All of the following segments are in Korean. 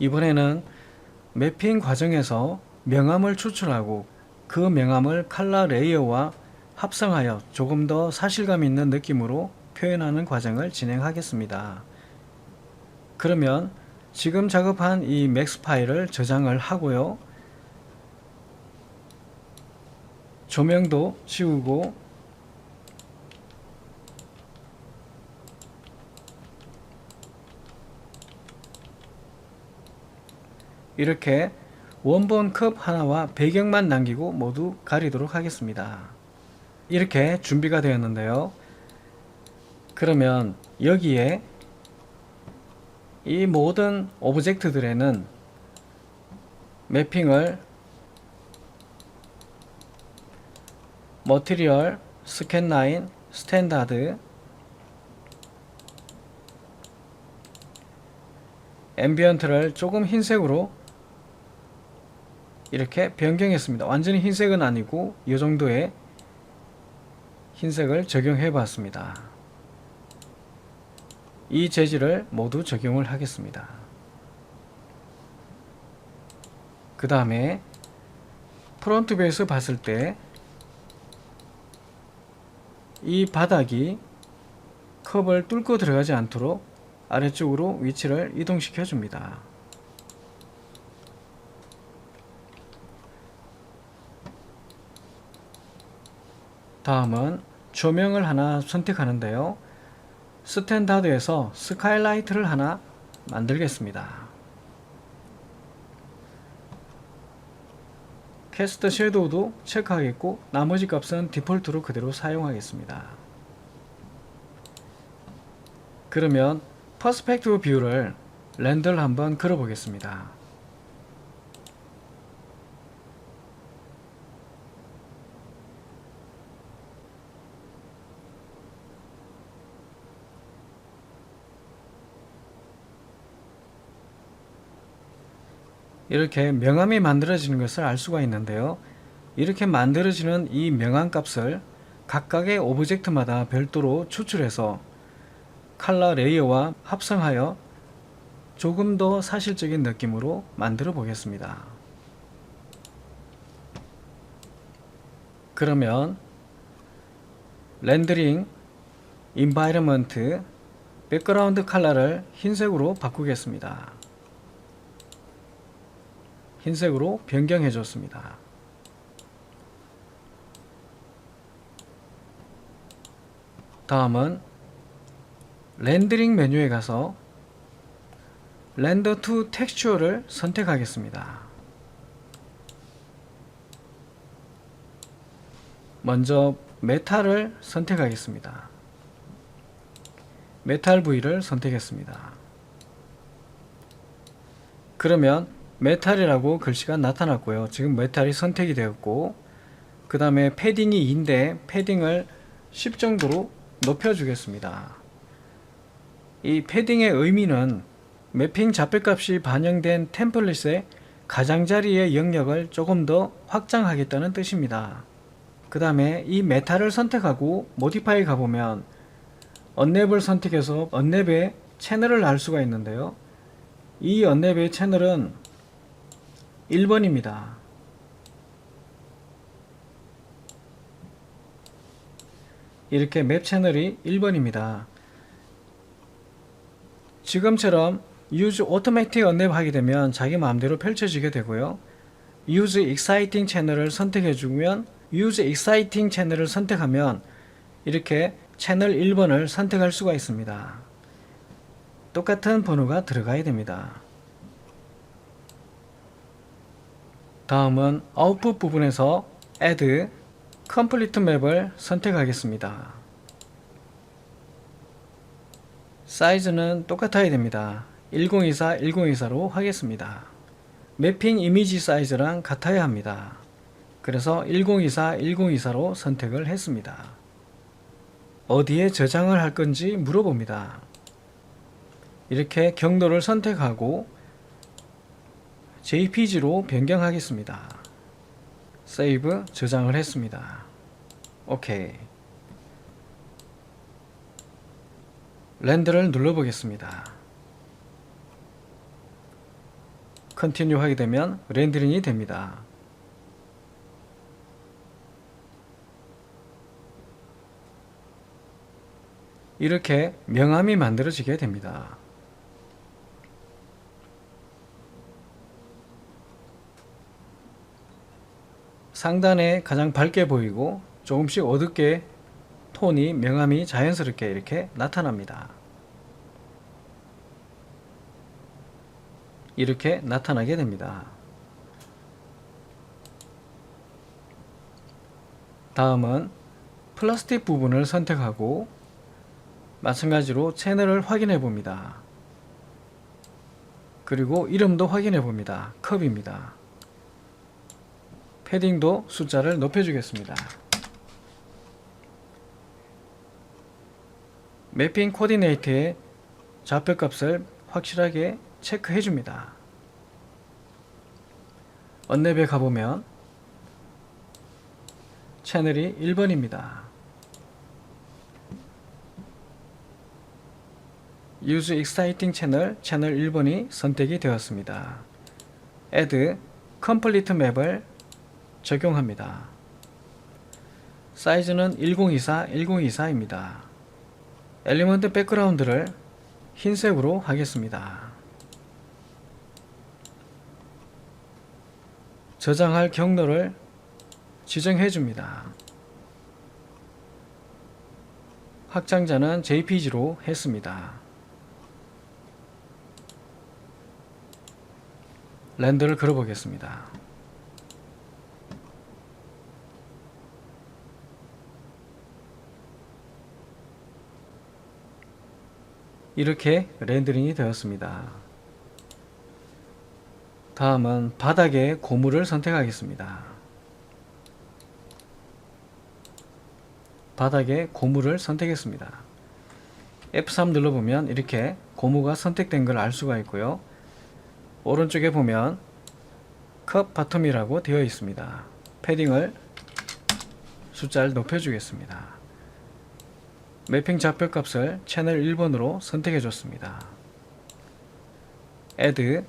이번에는 매핑 과정에서 명암을 추출하고 그 명암을 칼라 레이어와 합성하여 조금 더 사실감 있는 느낌으로 표현하는 과정을 진행하겠습니다. 그러면 지금 작업한 이 맥스 파일을 저장을 하고요. 조명도 지우고 이렇게 원본 컵 하나와 배경만 남기고 모두 가리도록 하겠습니다. 이렇게 준비가 되었는데요. 그러면 여기에 이 모든 오브젝트들에는 매핑을 머티리얼, 스캔라인, 스탠다드, 앰비언트를 조금 흰색으로 이렇게 변경했습니다. 완전히 흰색은 아니고 이 정도의 흰색을 적용해 봤습니다. 이 재질을 모두 적용을 하겠습니다. 그 다음에 프론트 뷰에서 봤을 때 이 바닥이 컵을 뚫고 들어가지 않도록 아래쪽으로 위치를 이동시켜 줍니다. 다음은 조명을 하나 선택하는데요. 스탠다드에서 스카이라이트를 하나 만들겠습니다. 캐스트 섀도우도 체크하겠고 나머지 값은 디폴트로 그대로 사용하겠습니다. 그러면 퍼스펙티브 뷰를 렌더를 한번 그려 보겠습니다. 이렇게 명암이 만들어지는 것을 알 수가 있는데요. 이렇게 만들어지는 이 명암 값을 각각의 오브젝트마다 별도로 추출해서 칼라 레이어와 합성하여 조금 더 사실적인 느낌으로 만들어 보겠습니다. 그러면 렌더링, 인바이러먼트, 백그라운드 컬러를 흰색으로 바꾸겠습니다. 흰색으로 변경해 줬습니다. 다음은 렌더링 메뉴에 가서 렌더 투 텍스처를 선택하겠습니다. 먼저 메탈을 선택하겠습니다. 메탈 부위를 선택했습니다. 그러면 메탈이라고 글씨가 나타났고요. 지금 메탈이 선택이 되었고 그 다음에 패딩이 2인데 패딩을 10 정도로 높여주겠습니다. 이 패딩의 의미는 매핑 좌표값이 반영된 템플릿의 가장자리의 영역을 조금 더 확장하겠다는 뜻입니다. 그 다음에 이 메탈을 선택하고 모디파이 가보면 언랩을 선택해서 언랩의 채널을 알 수가 있는데요. 이 언랩의 채널은 1번입니다. 이렇게 맵 채널이 1번입니다. 지금처럼 Use Automatic 언랩 하게 되면 자기 마음대로 펼쳐지게 되고요. Use Exciting 채널을 선택해 주면 Use Exciting 채널을 선택하면 이렇게 채널 1번을 선택할 수가 있습니다. 똑같은 번호가 들어가야 됩니다. 다음은 아웃풋 부분에서 Add Complete Map을 선택하겠습니다. 사이즈는 똑같아야 됩니다. 1024, 1024로 하겠습니다. 매핑 이미지 사이즈랑 같아야 합니다. 그래서 1024, 1024로 선택을 했습니다. 어디에 저장을 할 건지 물어봅니다. 이렇게 경로를 선택하고 JPG로 변경하겠습니다. 세이브 저장을 했습니다. 오케이. 렌더를 눌러보겠습니다. 컨티뉴 하게 되면 렌더링이 됩니다. 이렇게 명암이 만들어지게 됩니다. 상단에 가장 밝게 보이고 조금씩 어둡게 톤이 명암이 자연스럽게 이렇게 나타납니다. 이렇게 나타나게 됩니다. 다음은 플라스틱 부분을 선택하고 마찬가지로 채널을 확인해 봅니다. 그리고 이름도 확인해 봅니다. 컵입니다. 패딩도 숫자를 높여 주겠습니다. 매핑 코디네이트의 좌표값을 확실하게 체크해 줍니다. 언랩에 가보면 채널이 1번입니다. Use Exciting 채널 1번이 선택이 되었습니다. Add Complete 맵을 적용합니다. 사이즈는 1024입니다. 엘리먼트 백그라운드를 흰색으로 하겠습니다. 저장할 경로를 지정해 줍니다. 확장자는 JPG로 했습니다. 렌더를 걸어 보겠습니다. 이렇게 렌더링이 되었습니다. 다음은 바닥에 고무를 선택하겠습니다. 바닥에 고무를 선택했습니다. F3 눌러보면 이렇게 고무가 선택된 걸 알 수가 있고요. 오른쪽에 보면 컵 바텀이라고 되어 있습니다. 패딩을 숫자를 높여주겠습니다. 매핑 좌표값을 채널 1번으로 선택해 줬습니다. Add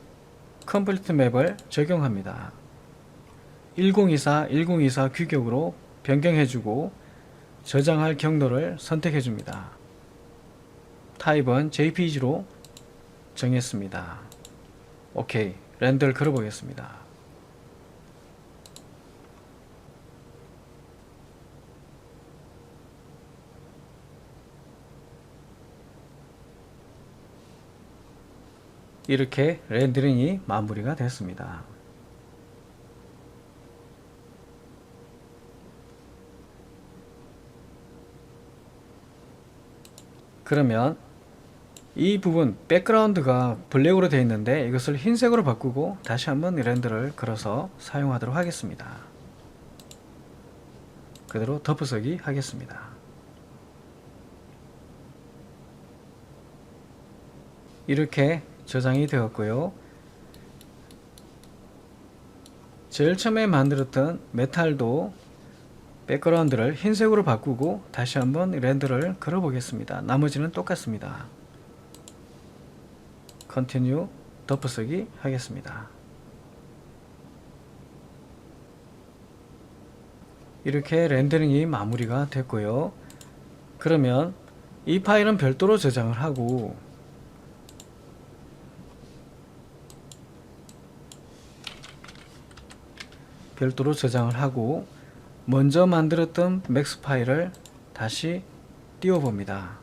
Complete 맵을 적용합니다. 1024 규격으로 변경해주고 저장할 경로를 선택해줍니다. 타입은 JPG로 정했습니다. OK, 렌더를 걸어보겠습니다. 이렇게 렌더링이 마무리가 됐습니다. 그러면 이 부분 백그라운드가 블랙으로 되어 있는데 이것을 흰색으로 바꾸고 다시 한번 렌더를 걸어서 사용하도록 하겠습니다. 그대로 덮어서기 하겠습니다. 이렇게 저장이 되었고요. 제일 처음에 만들었던 메탈도 백그라운드를 흰색으로 바꾸고 다시 한번 렌더를 걸어 보겠습니다. 나머지는 똑같습니다. 컨티뉴 덮어쓰기 하겠습니다. 이렇게 렌더링이 마무리가 됐고요. 그러면 이 파일은 별도로 저장을 하고 먼저 만들었던 맥스 파일을 다시 띄워 봅니다.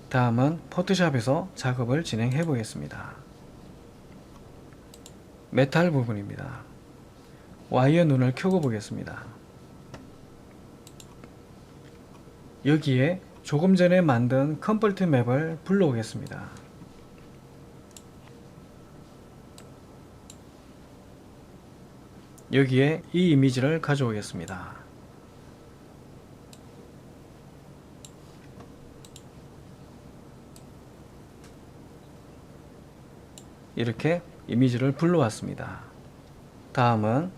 다음은 포토샵에서 작업을 진행해 보겠습니다. 메탈 부분입니다. 와이어 눈을 켜고 보겠습니다. 여기에 조금 전에 만든 컴플리트 맵을 불러오겠습니다. 여기에 이 이미지를 가져오겠습니다. 이렇게 이미지를 불러왔습니다. 다음은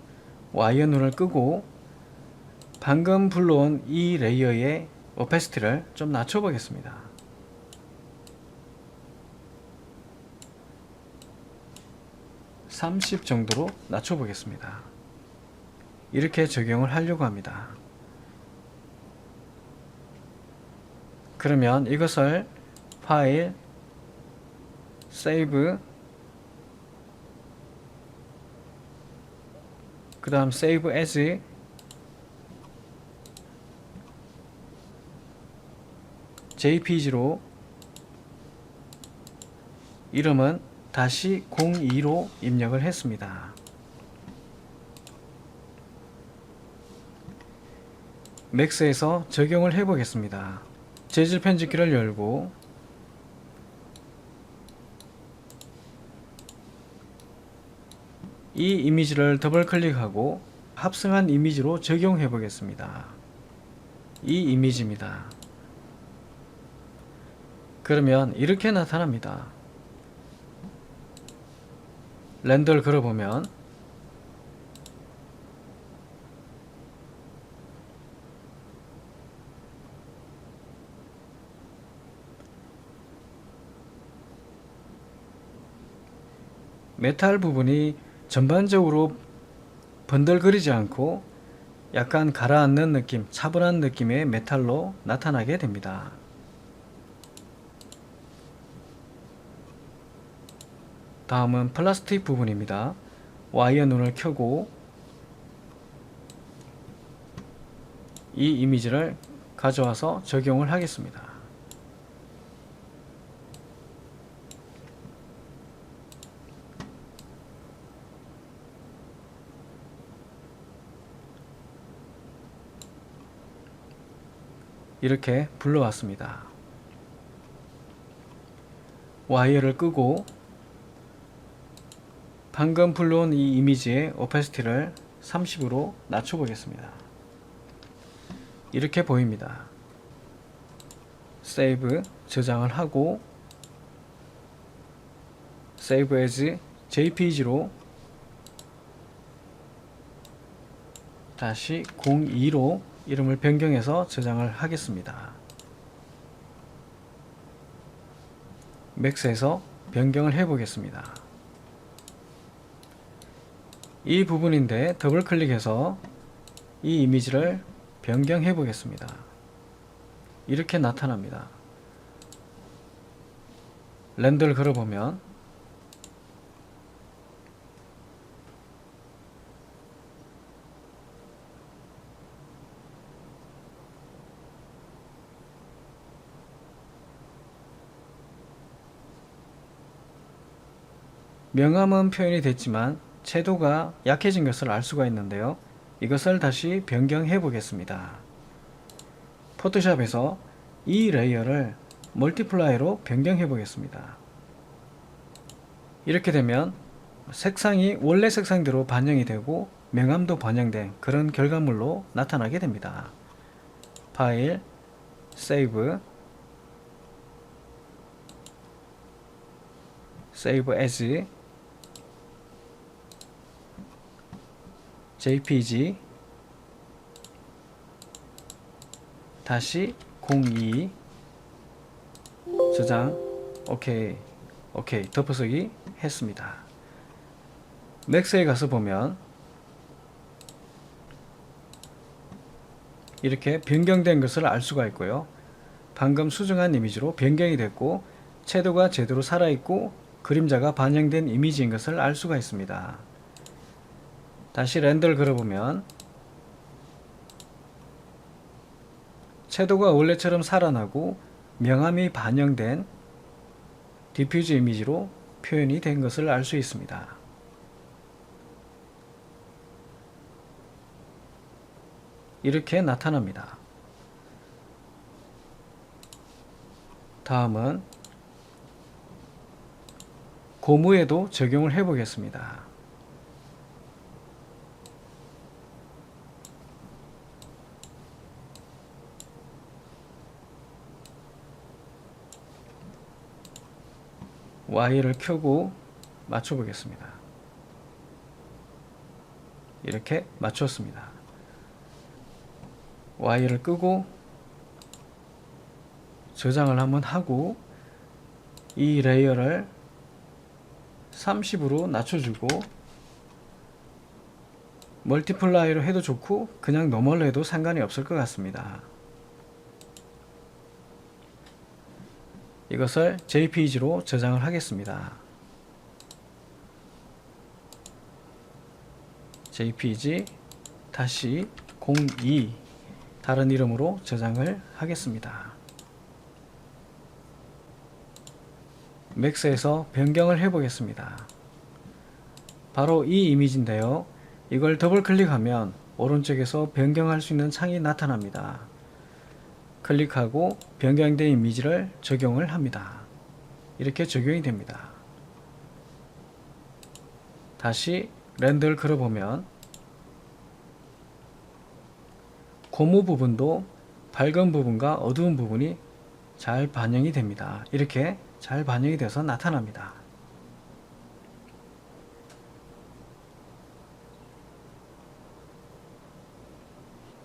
와이어 눈을 끄고 방금 불러온 이 레이어의 오페시티를 좀 낮춰 보겠습니다. 30 정도로 낮춰 보겠습니다. 이렇게 적용을 하려고 합니다. 그러면 이것을 파일, 세이브, 그 다음 세이브 as, jpg로 이름은 다시 02로 입력을 했습니다. 맥스에서 적용을 해 보겠습니다. 재질 편집기를 열고 이 이미지를 더블 클릭하고 합성한 이미지로 적용해 보겠습니다. 이 이미지입니다. 그러면 이렇게 나타납니다. 렌더를 걸어보면 메탈 부분이 전반적으로 번들거리지 않고 약간 가라앉는 느낌, 차분한 느낌의 메탈로 나타나게 됩니다. 다음은 플라스틱 부분입니다. 와이어 눈을 켜고 이 이미지를 가져와서 적용을 하겠습니다. 이렇게 불러왔습니다. 와이어를 끄고 방금 불러온 이 이미지의 오페시티를 30으로 낮춰 보겠습니다. 이렇게 보입니다. 세이브, 저장을 하고 세이브 as jpg로 다시 02로 이름을 변경해서 저장을 하겠습니다. 맥스에서 변경을 해 보겠습니다. 이 부분인데 더블 클릭해서 이 이미지를 변경해 보겠습니다. 이렇게 나타납니다. 렌더를 걸어보면 명암은 표현이 됐지만 채도가 약해진 것을 알 수가 있는데요. 이것을 다시 변경해 보겠습니다. 포토샵에서 이 레이어를 멀티플라이로 변경해 보겠습니다. 이렇게 되면 색상이 원래 색상대로 반영이 되고 명암도 반영된 그런 결과물로 나타나게 됩니다. 파일, 세이브, 세이브 as jpg 다시 02 저장 오케이 덮어쓰기 했습니다. 맥스에 가서 보면 이렇게 변경된 것을 알 수가 있고요. 방금 수정한 이미지로 변경이 됐고 채도가 제대로 살아있고 그림자가 반영된 이미지인 것을 알 수가 있습니다. 다시 렌더를 걸어보면 채도가 원래처럼 살아나고 명암이 반영된 디퓨즈 이미지로 표현이 된 것을 알 수 있습니다. 이렇게 나타납니다. 다음은 고무에도 적용을 해 보겠습니다. Y를 켜고 맞춰 보겠습니다. 이렇게 맞췄습니다. Y를 끄고 저장을 한번 하고 이 레이어를 30으로 낮춰주고, 멀티플라이로 해도 좋고 그냥 노멀로 해도 상관이 없을 것 같습니다. 이것을 JPEG로 저장을 하겠습니다. JPEG 다시 02 다른 이름으로 저장을 하겠습니다. 맥스에서 변경을 해 보겠습니다. 바로 이 이미지인데요. 이걸 더블 클릭하면 오른쪽에서 변경할 수 있는 창이 나타납니다. 클릭하고 변경된 이미지를 적용을 합니다. 이렇게 적용이 됩니다. 다시 렌더를 걸어보면 고무 부분도 밝은 부분과 어두운 부분이 잘 반영이 됩니다. 이렇게 잘 반영이 돼서 나타납니다.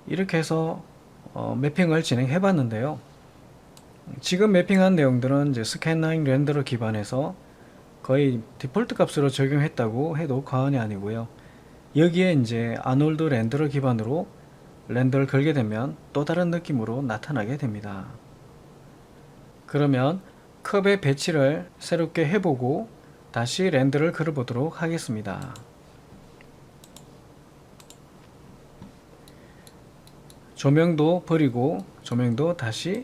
이렇게 해서 매핑을 진행해 봤는데요. 지금 매핑한 내용들은 이제 스캔라인 렌더러 기반에서 거의 디폴트 값으로 적용했다고 해도 과언이 아니고요. 여기에 이제 아놀드 렌더러 기반으로 렌더를 걸게 되면 또 다른 느낌으로 나타나게 됩니다. 그러면 컵의 배치를 새롭게 해보고 다시 렌더를 걸어보도록 하겠습니다. 조명도 버리고 조명도 다시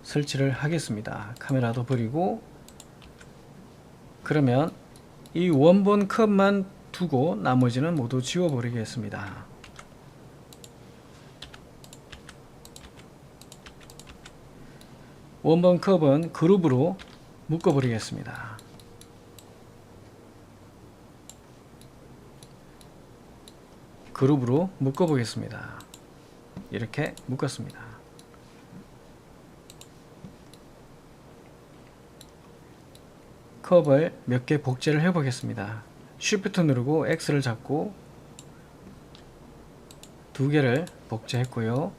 설치를 하겠습니다. 카메라도 버리고, 그러면 이 원본 컵만 두고 나머지는 모두 지워 버리겠습니다. 원본 컵은 그룹으로 묶어 버리겠습니다. 그룹으로 묶어 보겠습니다. 이렇게 묶었습니다. 컵을 몇 개 복제를 해 보겠습니다. Shift 누르고 X를 잡고 두 개를 복제했고요.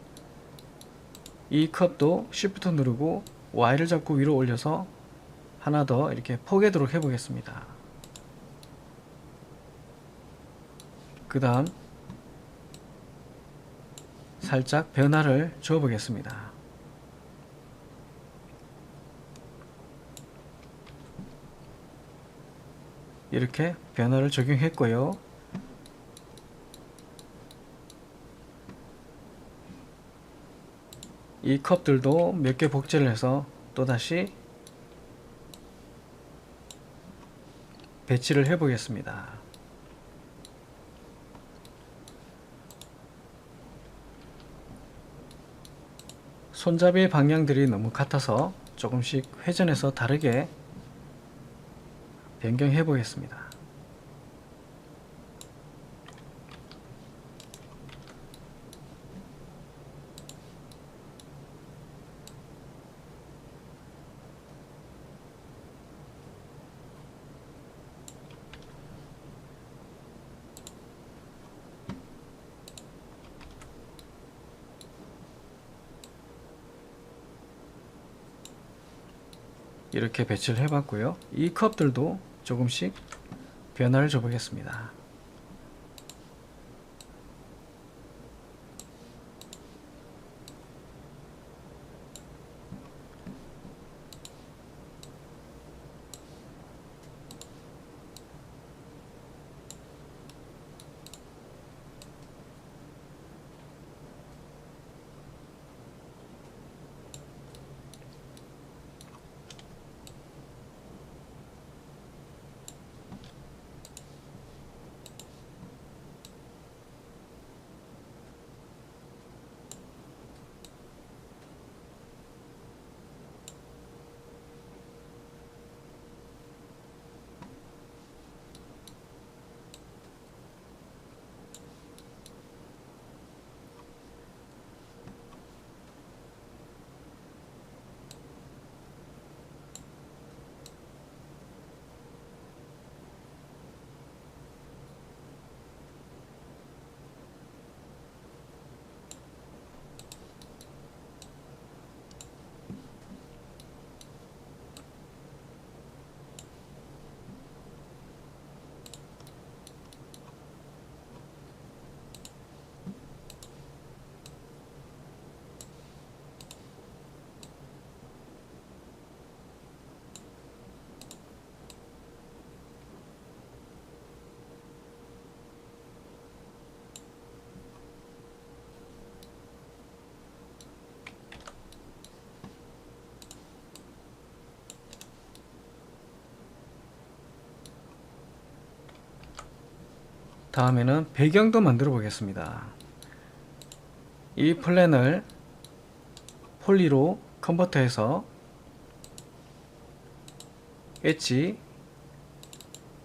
이 컵도 Shift 누르고 Y를 잡고 위로 올려서 하나 더 이렇게 포개도록 해 보겠습니다. 그 다음 살짝 변화를 줘 보겠습니다. 이렇게 변화를 적용했고요. 이 컵들도 몇 개 복제를 해서 또다시 배치를 해 보겠습니다. 손잡이 방향들이 너무 같아서 조금씩 회전해서 다르게 변경해 보겠습니다. 이렇게 배치를 해 봤고요. 이 컵들도 조금씩 변화를 줘 보겠습니다. 다음에는 배경도 만들어 보겠습니다. 이 플랜을 폴리로 컨버터해서 엣지,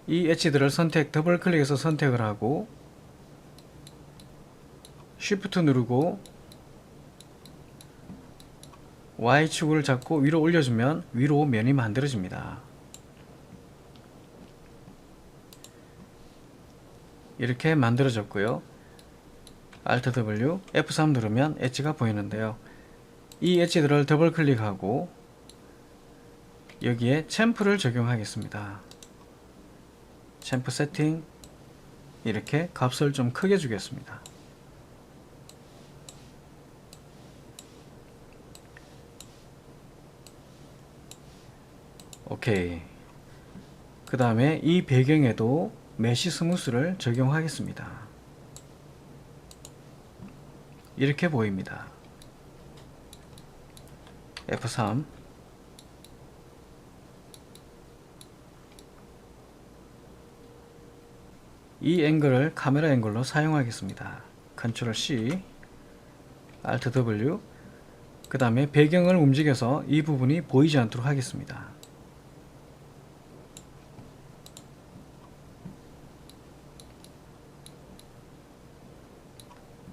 이 엣지들을 더블 클릭해서 선택을 하고 Shift 누르고 Y축을 잡고 위로 올려주면 위로 면이 만들어집니다. 이렇게 만들어졌고요. Alt W, F3 누르면 엣지가 보이는데요. 이 엣지들을 더블 클릭하고 여기에 챔프를 적용하겠습니다. 챔프 세팅, 이렇게 값을 좀 크게 주겠습니다. 오케이. 그 다음에 이 배경에도 메쉬 스무스를 적용하겠습니다. 이렇게 보입니다. F3, 이 앵글을 카메라 앵글로 사용하겠습니다. Ctrl C, Alt W, 그 다음에 배경을 움직여서 이 부분이 보이지 않도록 하겠습니다.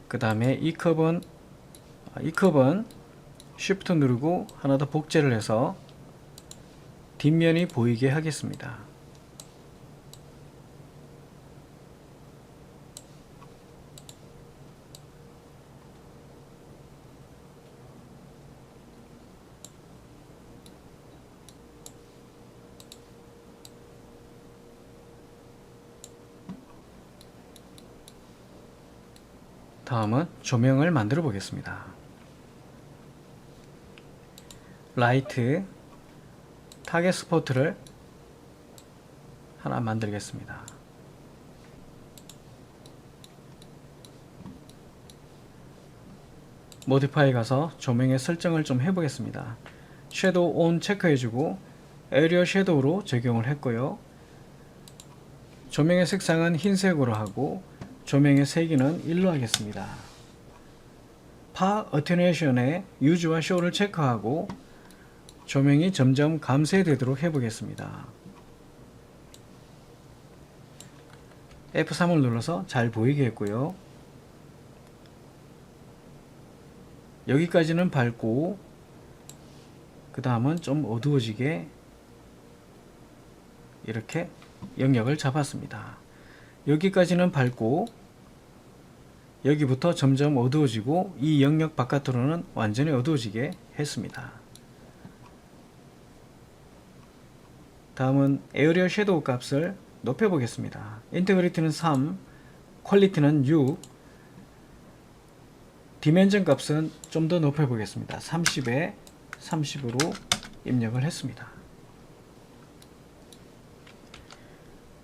그 다음에 이 컵은 Shift 누르고 하나 더 복제를 해서 뒷면이 보이게 하겠습니다. 다음은 조명을 만들어 보겠습니다. 라이트, 타겟 스포트를 하나 만들겠습니다. 모디파이 가서 조명의 설정을 좀 해보겠습니다. 섀도우 온 체크해주고 에리어 섀도우로 적용을 했고요. 조명의 색상은 흰색으로 하고 조명의 세기는 1로 하겠습니다. 파 어테뉴에이션의 유즈와 쇼를 체크하고 조명이 점점 감쇄되도록 해보겠습니다. F3을 눌러서 잘 보이게 했고요. 여기까지는 밝고 그 다음은 좀 어두워지게 이렇게 영역을 잡았습니다. 여기까지는 밝고 여기부터 점점 어두워지고 이 영역 바깥으로는 완전히 어두워지게 했습니다. 다음은 에어리어 섀도우 값을 높여 보겠습니다. 인테그리티는 3, 퀄리티는 6, 디멘전 값은 좀 더 높여 보겠습니다. 30에 30으로 입력을 했습니다.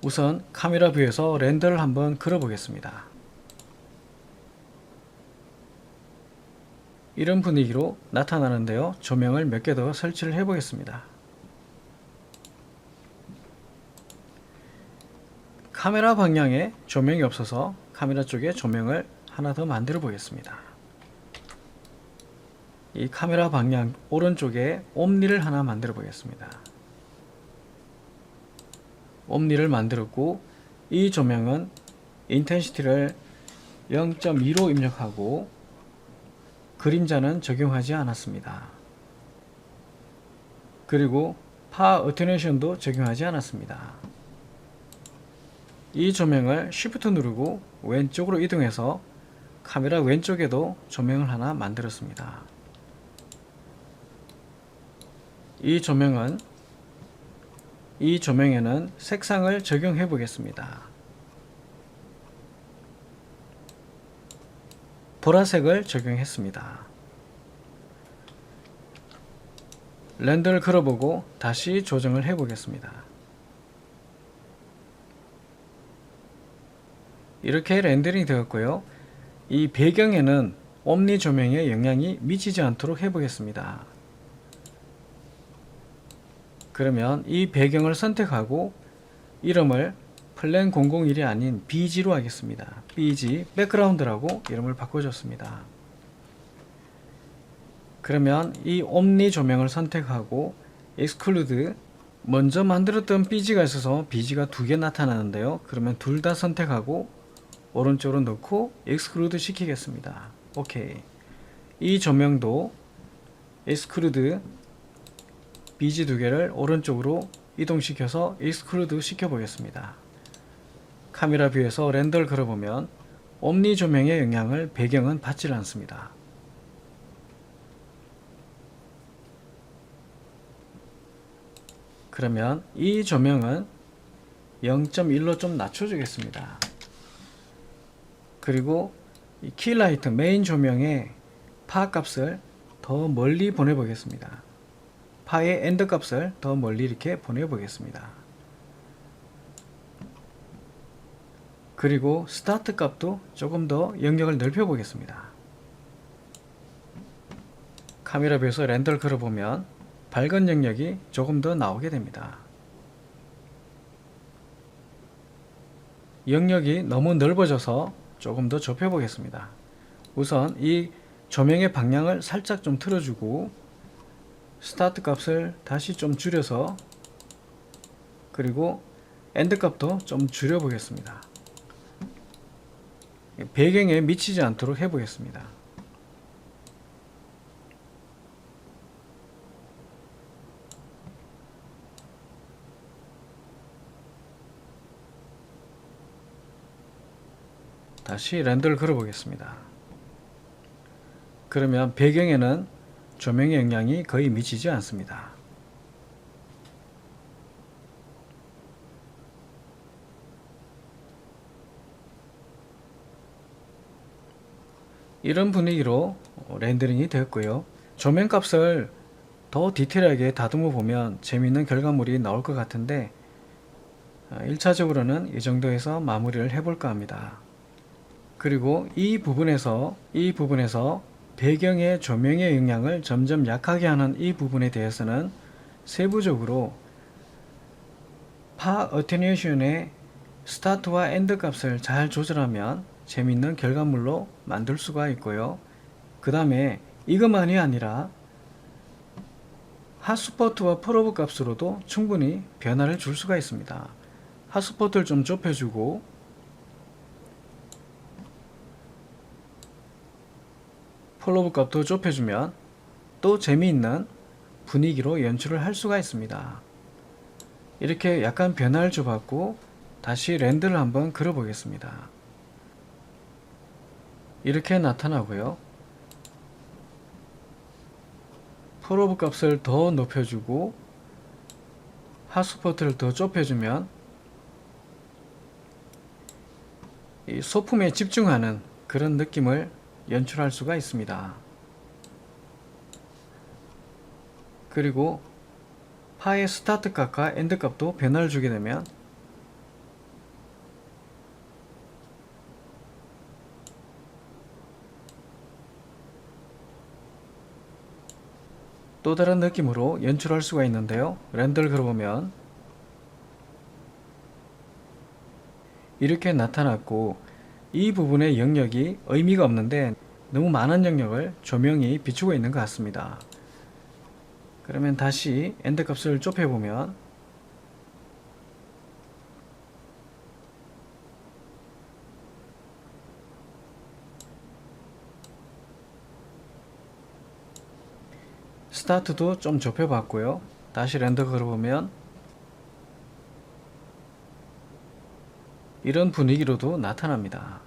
우선 카메라 뷰에서 렌더를 한번 그려 보겠습니다. 이런 분위기로 나타나는데요. 조명을 몇 개 더 설치를 해 보겠습니다. 카메라 방향에 조명이 없어서 카메라 쪽에 조명을 하나 더 만들어 보겠습니다. 이 카메라 방향 오른쪽에 옴니를 하나 만들어 보겠습니다. 옴니를 만들었고 이 조명은 인텐시티를 0.2로 입력하고 그림자는 적용하지 않았습니다. 그리고 파 어테뉴에이션도 적용하지 않았습니다. 이 조명을 Shift 누르고 왼쪽으로 이동해서 카메라 왼쪽에도 조명을 하나 만들었습니다. 이 조명에는 색상을 적용해 보겠습니다. 보라색을 적용했습니다. 렌더를 걸어보고 다시 조정을 해 보겠습니다. 이렇게 렌더링이 되었고요. 이 배경에는 옴니 조명의 영향이 미치지 않도록 해 보겠습니다. 그러면 이 배경을 선택하고 이름을 플랜 001이 아닌 BG로 하겠습니다. BG 백그라운드라고 이름을 바꿔줬습니다. 그러면 이 옴니 조명을 선택하고 exclude, 먼저 만들었던 BG가 있어서 BG가 두 개 나타나는데요. 그러면 둘 다 선택하고 오른쪽으로 넣고 exclude 시키겠습니다. 오케이. 이 조명도 exclude BG 두 개를 오른쪽으로 이동시켜서 exclude 시켜 보겠습니다. 카메라 뷰에서 렌더를 걸어보면 옴니 조명의 영향을 배경은 받지 않습니다. 그러면 이 조명은 0.1로 좀 낮춰주겠습니다. 그리고 이 킬라이트 메인 조명의 파 값을 더 멀리 보내보겠습니다. 파의 엔드 값을 더 멀리 이렇게 보내보겠습니다. 그리고 스타트 값도 조금 더 영역을 넓혀 보겠습니다. 카메라 뷰에서 렌더를 걸어보면 밝은 영역이 조금 더 나오게 됩니다. 영역이 너무 넓어져서 조금 더 좁혀 보겠습니다. 우선 이 조명의 방향을 살짝 좀 틀어주고 스타트 값을 다시 좀 줄여서, 그리고 엔드 값도 좀 줄여 보겠습니다. 배경에 미치지 않도록 해 보겠습니다. 다시 렌더를 걸어 보겠습니다. 그러면 배경에는 조명의 영향이 거의 미치지 않습니다. 이런 분위기로 렌더링이 되었고요. 조명 값을 더 디테일하게 다듬어 보면 재미있는 결과물이 나올 것 같은데 1차적으로는 이 정도에서 마무리를 해볼까 합니다. 그리고 이 부분에서 배경의 조명의 영향을 점점 약하게 하는 이 부분에 대해서는 세부적으로 파 어테뉴에이션의 스타트와 엔드 값을 잘 조절하면 재미있는 결과물로 만들 수가 있고요. 그 다음에 이것만이 아니라 핫스포트와 프로브 값으로도 충분히 변화를 줄 수가 있습니다. 핫스포트를 좀 좁혀주고 폴로브 값도 좁혀주면 또 재미있는 분위기로 연출을 할 수가 있습니다. 이렇게 약간 변화를 줘봤고 다시 렌더를 한번 그려 보겠습니다. 이렇게 나타나고요. 폴로브 값을 더 높여주고 핫스포트를 더 좁혀주면 이 소품에 집중하는 그런 느낌을 연출할 수가 있습니다. 그리고 파의 스타트 값과 엔드 값도 변화를 주게 되면 또 다른 느낌으로 연출할 수가 있는데요. 렌더를 걸어보면 이렇게 나타났고, 이 부분의 영역이 의미가 없는데 너무 많은 영역을 조명이 비추고 있는 것 같습니다. 그러면 다시 엔드 값을 좁혀보면 스타트도 좀 좁혀봤고요. 다시 렌더 걸어보면 이런 분위기로도 나타납니다.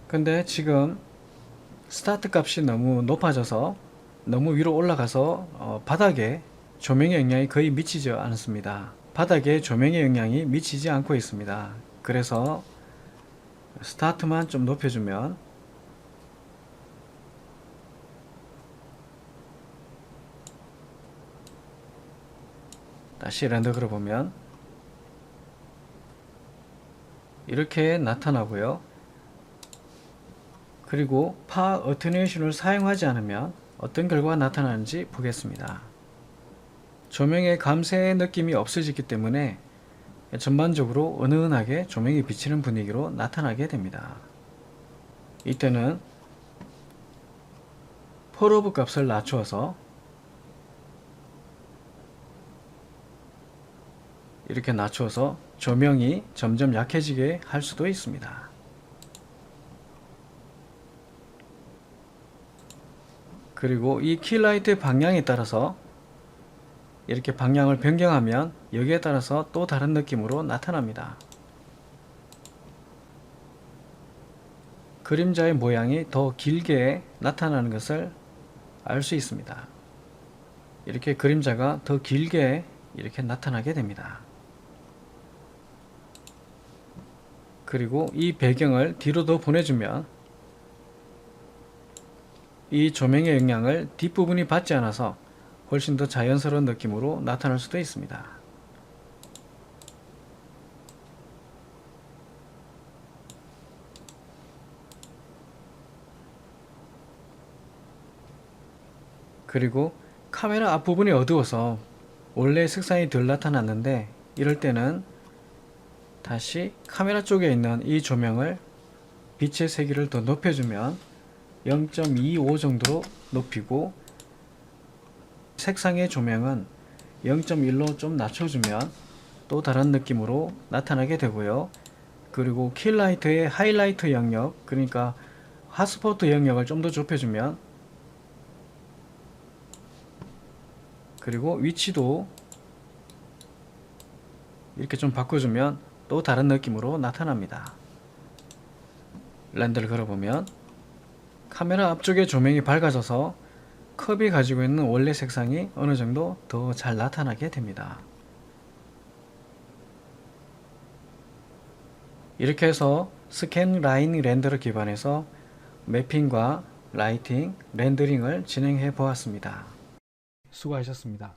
근데 지금 스타트 값이 너무 높아져서 너무 위로 올라가서 바닥에 조명의 영향이 거의 미치지 않습니다. 바닥에 조명의 영향이 미치지 않고 있습니다. 그래서 스타트만 좀 높여주면 다시 렌더 걸어보면 이렇게 나타나고요. 그리고 파 어테뉴에이션을 사용하지 않으면 어떤 결과가 나타나는지 보겠습니다. 조명의 감색 느낌이 없어지기 때문에 전반적으로 은은하게 조명이 비치는 분위기로 나타나게 됩니다. 이때는 펄오브 값을 낮추어서 이렇게 낮추어서 조명이 점점 약해지게 할 수도 있습니다. 그리고 이 킬라이트 방향에 따라서 이렇게 방향을 변경하면 여기에 따라서 또 다른 느낌으로 나타납니다. 그림자의 모양이 더 길게 나타나는 것을 알 수 있습니다. 이렇게 그림자가 더 길게 이렇게 나타나게 됩니다. 그리고 이 배경을 뒤로 더 보내주면 이 조명의 영향을 뒷부분이 받지 않아서 훨씬 더 자연스러운 느낌으로 나타날 수도 있습니다. 그리고 카메라 앞부분이 어두워서 원래 색상이 덜 나타났는데 이럴 때는 다시 카메라 쪽에 있는 이 조명을 빛의 세기를 더 높여주면 0.25 정도로 높이고 색상의 조명은 0.1로 좀 낮춰주면 또 다른 느낌으로 나타나게 되고요. 그리고 킬라이트의 하이라이트 영역, 그러니까 핫스포트 영역을 좀 더 좁혀주면, 그리고 위치도 이렇게 좀 바꿔주면 또 다른 느낌으로 나타납니다. 렌즈를 걸어보면 카메라 앞쪽의 조명이 밝아져서 컵이 가지고 있는 원래 색상이 어느 정도 더 잘 나타나게 됩니다. 이렇게 해서 스캔 라인 렌더를 기반해서 매핑과 라이팅, 렌더링을 진행해 보았습니다. 수고하셨습니다.